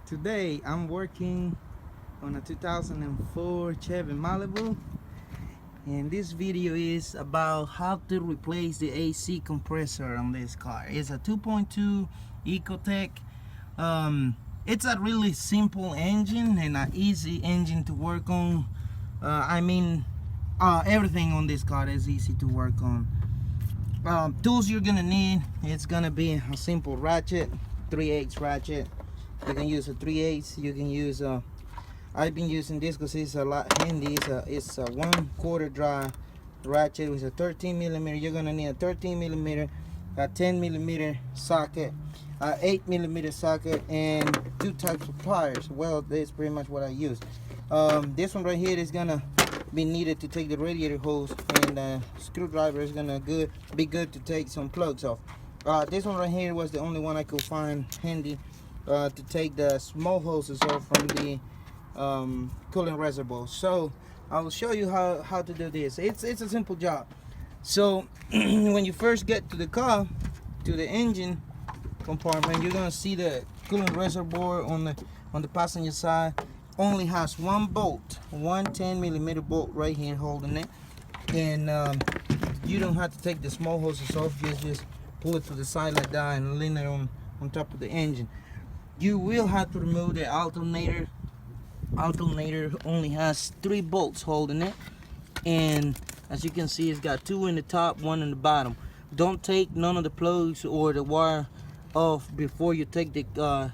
Today I'm working on a 2004 Chevy Malibu, and this video is about how to replace the AC compressor on this car. It's a 2.2 Ecotec. It's a really simple engine and an easy engine to work on. Everything on this car is easy to work on. Tools you're gonna need, it's gonna be a simple ratchet, 3/8 ratchet. You can use a 3/8. You can use I've been using this because it's a lot handy. It's a 1/4 dry ratchet with a 13 millimeter. You're gonna need a 13 millimeter, a 10 millimeter socket, a 8 millimeter socket, and two types of pliers. Well, that's pretty much what I use. This one right here is gonna be needed to take the radiator hose, and the screwdriver is gonna be good to take some plugs off. This one right here was the only one I could find handy to take the small hoses off from the coolant reservoir. So I will show you how to do this. It's a simple job. So when you first get to the car, to the engine compartment, you're gonna see the coolant reservoir on the passenger side only has one bolt, one 10 millimeter bolt right here holding it, and you don't have to take the small hoses off. Just pull it to the side like that and lean it on top of the engine. You will have to remove the alternator. Alternator only has 3 bolts holding it, and as you can see, it's got 2 in the top, 1 in the bottom. Don't take none of the plugs or the wire off before you take it loose,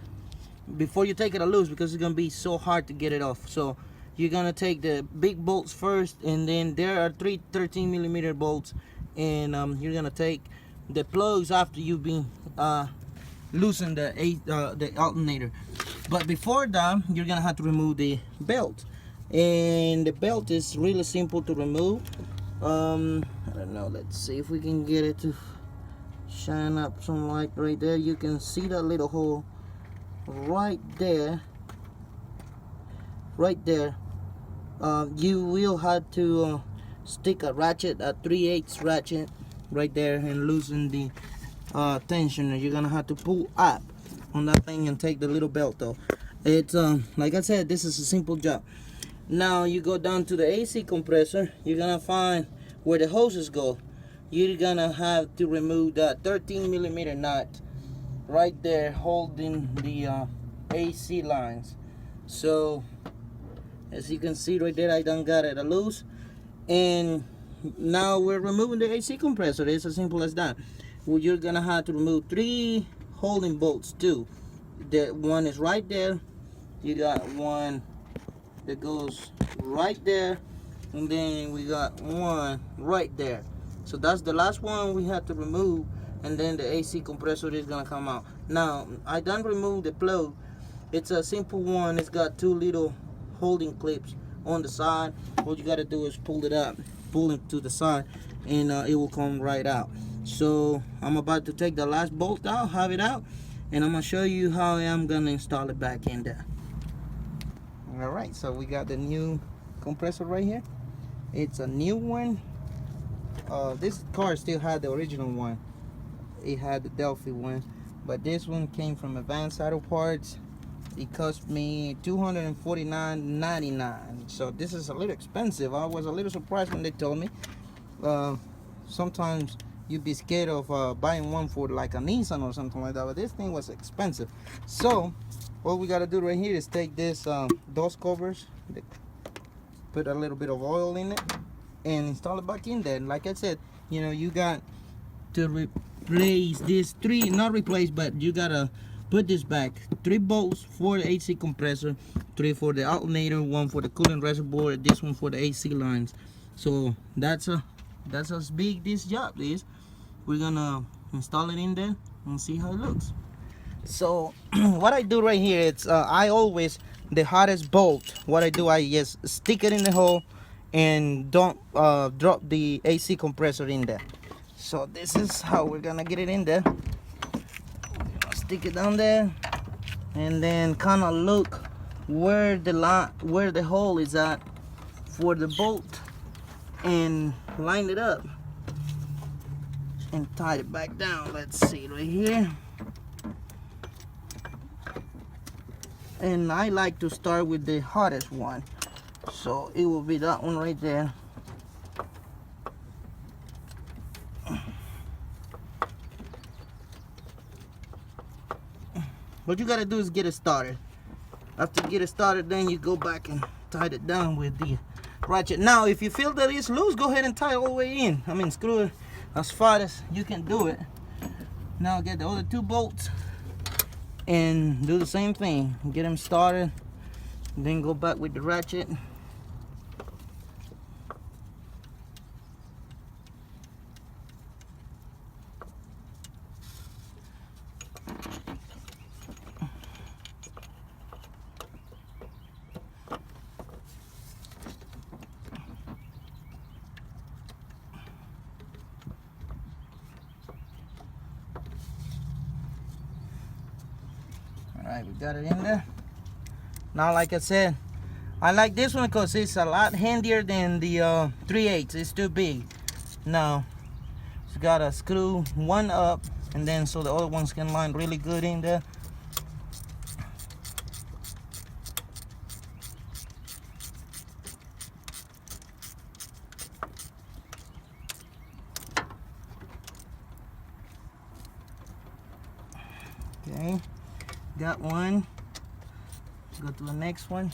because it's gonna be so hard to get it off. So you're gonna take the big bolts first, and then there are 3 13 millimeter bolts, and you're gonna take the plugs after you've been loosen the alternator. But before that, you're gonna have to remove the belt, and the belt is really simple to remove. I don't know, let's see if we can get it to shine up some light right there. You can see that little hole right there. You will have to stick a ratchet, a 3/8 ratchet right there, and loosen the tensioner. You're gonna have to pull up on that thing and take the little belt off. It's like I said, this is a simple job. Now you go down to the AC compressor. You're gonna find where the hoses go. You're gonna have to remove that 13 millimeter nut right there holding the AC lines. So as you can see right there, I done got it loose, and now we're removing the AC compressor. It's as simple as that. Well, you're gonna have to remove 3 holding bolts too. The one is right there. You got one that goes right there, and then we got one right there. So that's the last one we have to remove, and then the AC compressor is gonna come out. Now I done removed the plug. It's a simple one. It's got 2 little holding clips on the side. All you gotta do is pull it up, pull it to the side, and it will come right out. So I'm about to take the last bolt out, have it out, and I'm gonna show you how I'm gonna install it back in there. All right, so we got the new compressor right here. It's a new one. This car still had the original one. It had the Delphi one, but this one came from Advanced Auto Parts. It cost me $249.99. So this is a little expensive. I was a little surprised when they told me. Sometimes you'd be scared of buying one for like a Nissan or something like that, but this thing was expensive. So what we got to do right here is take this dust covers, put a little bit of oil in it, and install it back in there. Like I said, you got to replace this 3, not replace, but you gotta put this back. 3 bolts for the AC compressor, 3 for the alternator, 1 for the coolant reservoir, this one for the AC lines. So that's as big this job is. We're gonna install it in there and see how it looks. So what I do right here, it's I always, the hottest bolt, what I do, I just stick it in the hole and don't drop the AC compressor in there. So this is how we're gonna get it in there. Stick it down there, and then kind of look where the hole is at for the bolt, and line it up and tie it back down. Let's see right here. and I like to start with the hottest one, so it will be that one right there. What you gotta do is get it started. After you get it started, then you go back and tighten it down with the ratchet. Now, if you feel that it's loose, go ahead and tie it all the way in. I mean, screw it as far as you can do it. Now, get the other 2 bolts and do the same thing. Get them started, then go back with the ratchet. Alright, we got it in there. Now, like I said, I like this one because it's a lot handier than the 3/8. It's too big. Now, it's got to screw one up, and then so the other ones can line really good in there. Okay, got one. Let's go to the next one.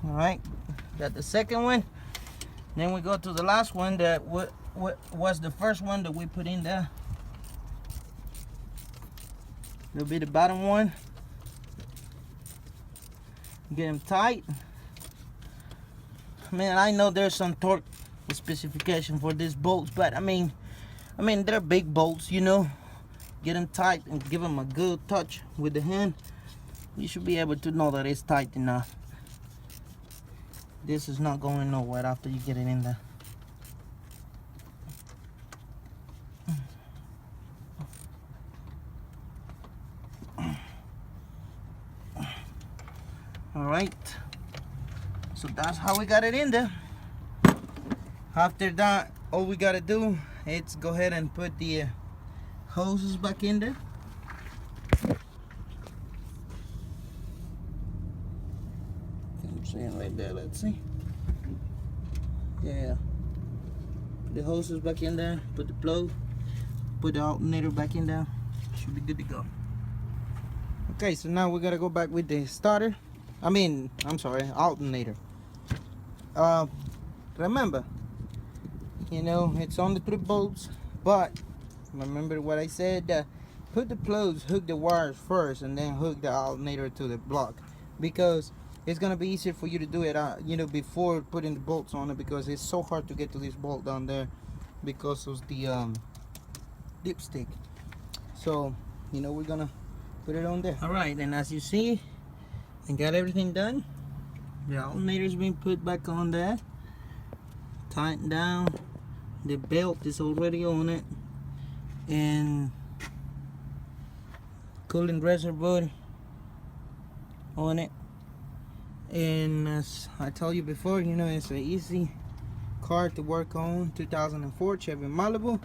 All right, got the second one. Then we go to the last one that what was the first one that we put in there. It'll be the bottom one. Get them tight. Man, I know there's some torque specification for these bolts, but I mean they're big bolts, you know. Get them tight and give them a good touch with the hand. You should be able to know that it's tight enough. This is not going nowhere after you get it in there. All right, so that's how we got it in there. After that, all we gotta do is go ahead and put the hoses back in there. I'm saying right there, let's see. Yeah, put the hoses back in there, put the plug, put the alternator back in there. Should be good to go. Okay, so now we gotta go back with the starter. I'm sorry, alternator. Remember, you know, it's only 3 bolts, but remember what I said, put the plugs, hook the wires first, and then hook the alternator to the block, because it's gonna be easier for you to do it you know, before putting the bolts on it, because it's so hard to get to this bolt down there because of the dipstick. So, you know, we're gonna put it on there. All right, and as you see, I got everything done. The alternator's been put back on there, tightened down. The belt is already on it, and cooling reservoir on it. And as I told you before, you know, it's an easy car to work on. 2004 Chevy Malibu.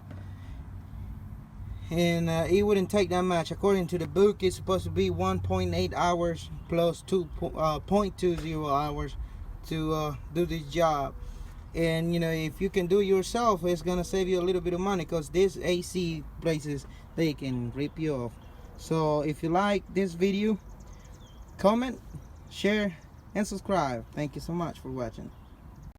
and it wouldn't take that much. According to the book, it's supposed to be 1.8 hours plus 2.20 hours to do this job. And you know, if you can do it yourself, it's gonna save you a little bit of money, because these AC places, they can rip you off. So if you like this video, comment, share, and subscribe. Thank you so much for watching.